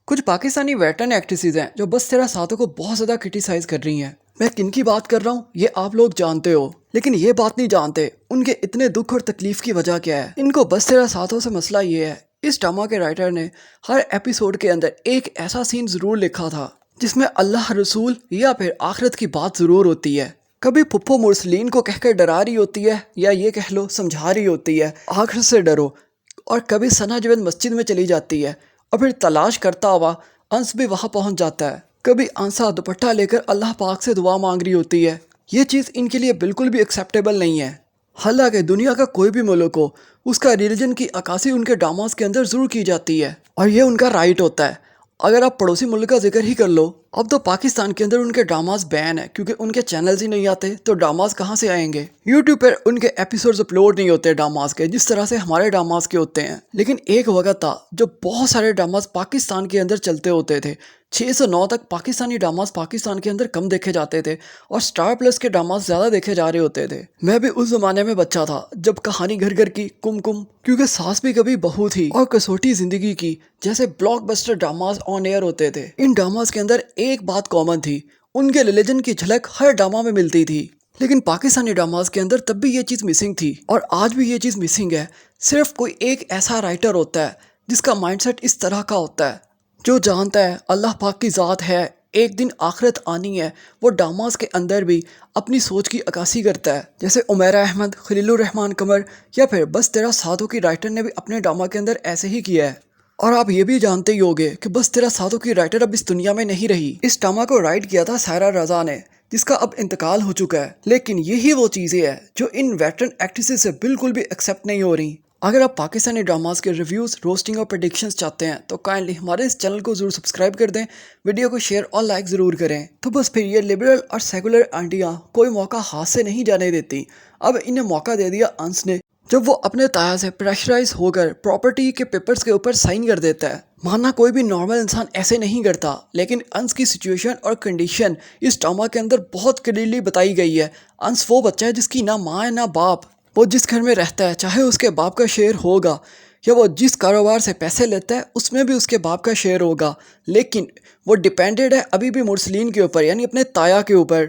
کچھ Pakistani veteran actresses ہیں جو بس تیرا ساتھوں کو بہت زیادہ کرٹیسائز کر رہی ہیں. میں کن کی بات کر رہا ہوں یہ آپ لوگ جانتے ہو، لیکن یہ بات نہیں جانتے ان کے اتنے دکھ اور تکلیف کی وجہ کیا ہے. ان کو بس تیرا ساتھوں سے مسئلہ یہ ہے، اس ڈرامہ کے رائٹر نے ہر ایپیسوڈ کے اندر ایک ایسا سین ضرور لکھا تھا جس میں اللہ رسول یا پھر آخرت کی بات ضرور ہوتی ہے. کبھی پھپھو مرسلین کو کہہ کر ڈرا رہی ہوتی ہے، یا یہ کہہ لو سمجھا رہی ہوتی ہے آخرت سے ڈرو. اور کبھی ثنا جوید مسجد میں چلی جاتی ہے اور پھر تلاش کرتا ہوا انس بھی وہاں پہنچ جاتا ہے. کبھی انسا دوپٹہ لے کر اللہ پاک سے دعا مانگ رہی ہوتی ہے. یہ چیز ان کے لیے بالکل بھی ایکسیپٹیبل نہیں ہے. حالانکہ دنیا کا کوئی بھی ملک ہو، اس کا ریلیجن کی عکاسی ان کے ڈراماز کے اندر ضرور کی جاتی ہے، اور یہ ان کا رائٹ ہوتا ہے. اگر آپ پڑوسی ملک کا ذکر ہی کر لو، اب تو پاکستان کے اندر ان کے ڈراماز بین ہے کیونکہ ان کے چینلز ہی نہیں آتے، تو ڈراماز کہاں سے آئیں گے؟ یوٹیوب پر ان کے ایپیسوڈز اپلوڈ نہیں ہوتے ڈراماز کے، جس طرح سے ہمارے ڈراماز کے ہوتے ہیں. لیکن ایک وقت تھا جو بہت سارے ڈراماز پاکستان کے اندر چلتے ہوتے تھے. 6 سے 9 تک پاکستانی ڈراماز پاکستان کے اندر کم دیکھے جاتے تھے اور سٹار پلس کے ڈراماز زیادہ دیکھے جا رہے ہوتے تھے. میں بھی اس زمانے میں بچہ تھا جب کہانی گھر گھر کی، کم کم، کیونکہ ساس بھی کبھی بہو تھی، اور کسوٹی زندگی کی جیسے بلاک بسٹر ڈراماز آن ایئر ہوتے تھے. ان ڈراماز کے اندر ایک بات کامن تھی، ان کے ریلیجن کی جھلک ہر ڈرامہ میں ملتی تھی. لیکن پاکستانی ڈراماز کے اندر تب بھی یہ چیز مسنگ تھی، اور آج بھی یہ چیز مسنگ ہے. صرف کوئی ایک ایسا رائٹر ہوتا ہے جس کا مائنڈ سیٹ اس طرح کا ہوتا ہے، جو جانتا ہے اللہ پاک کی ذات ہے، ایک دن آخرت آنی ہے. وہ ڈراماز کے اندر بھی اپنی سوچ کی عکاسی کرتا ہے، جیسے عمیرہ احمد، خلیل الرحمان قمر، یا پھر بس تیرا ساتھوں کی رائٹر نے بھی اپنے ڈرامہ کے اندر ایسے ہی کیا ہے. اور آپ یہ بھی جانتے ہی ہوگے کہ بس تیرا ساتھوں کی رائٹر اب اس دنیا میں نہیں رہی. اس ڈرامہ کو رائٹ کیا تھا سائرہ رضا نے، جس کا اب انتقال ہو چکا ہے. لیکن یہی وہ چیزیں ہیں جو ان ویٹرن ایکٹریسز سے بالکل بھی ایکسیپٹ نہیں ہو رہی. اگر آپ پاکستانی ڈراماز کے ریویوز، روسٹنگ اور پریڈکشنز چاہتے ہیں تو کائنڈلی ہمارے اس چینل کو ضرور سبسکرائب کر دیں، ویڈیو کو شیئر اور لائک ضرور کریں. تو بس پھر یہ لبرل اور سیکولر آنٹیاں کوئی موقع ہاتھ سے نہیں جانے دیتی. اب انہیں موقع دے دیا انس نے، جب وہ اپنے تایا سے پریشرائز ہو کر پراپرٹی کے پیپرز کے اوپر سائن کر دیتا ہے. ماننا کوئی بھی نارمل انسان ایسے نہیں کرتا، لیکن انس کی سچویشن اور کنڈیشن اس ڈرامہ کے اندر بہت کلیئرلی بتائی گئی ہے. انس وہ بچہ ہے جس کی نہ ماں ہے نہ باپ. وہ جس گھر میں رہتا ہے چاہے اس کے باپ کا شیئر ہوگا، یا وہ جس کاروبار سے پیسے لیتا ہے اس میں بھی اس کے باپ کا شیئر ہوگا، لیکن وہ ڈیپینڈڈ ہے ابھی بھی مرسلین کے اوپر، یعنی اپنے تایا کے اوپر.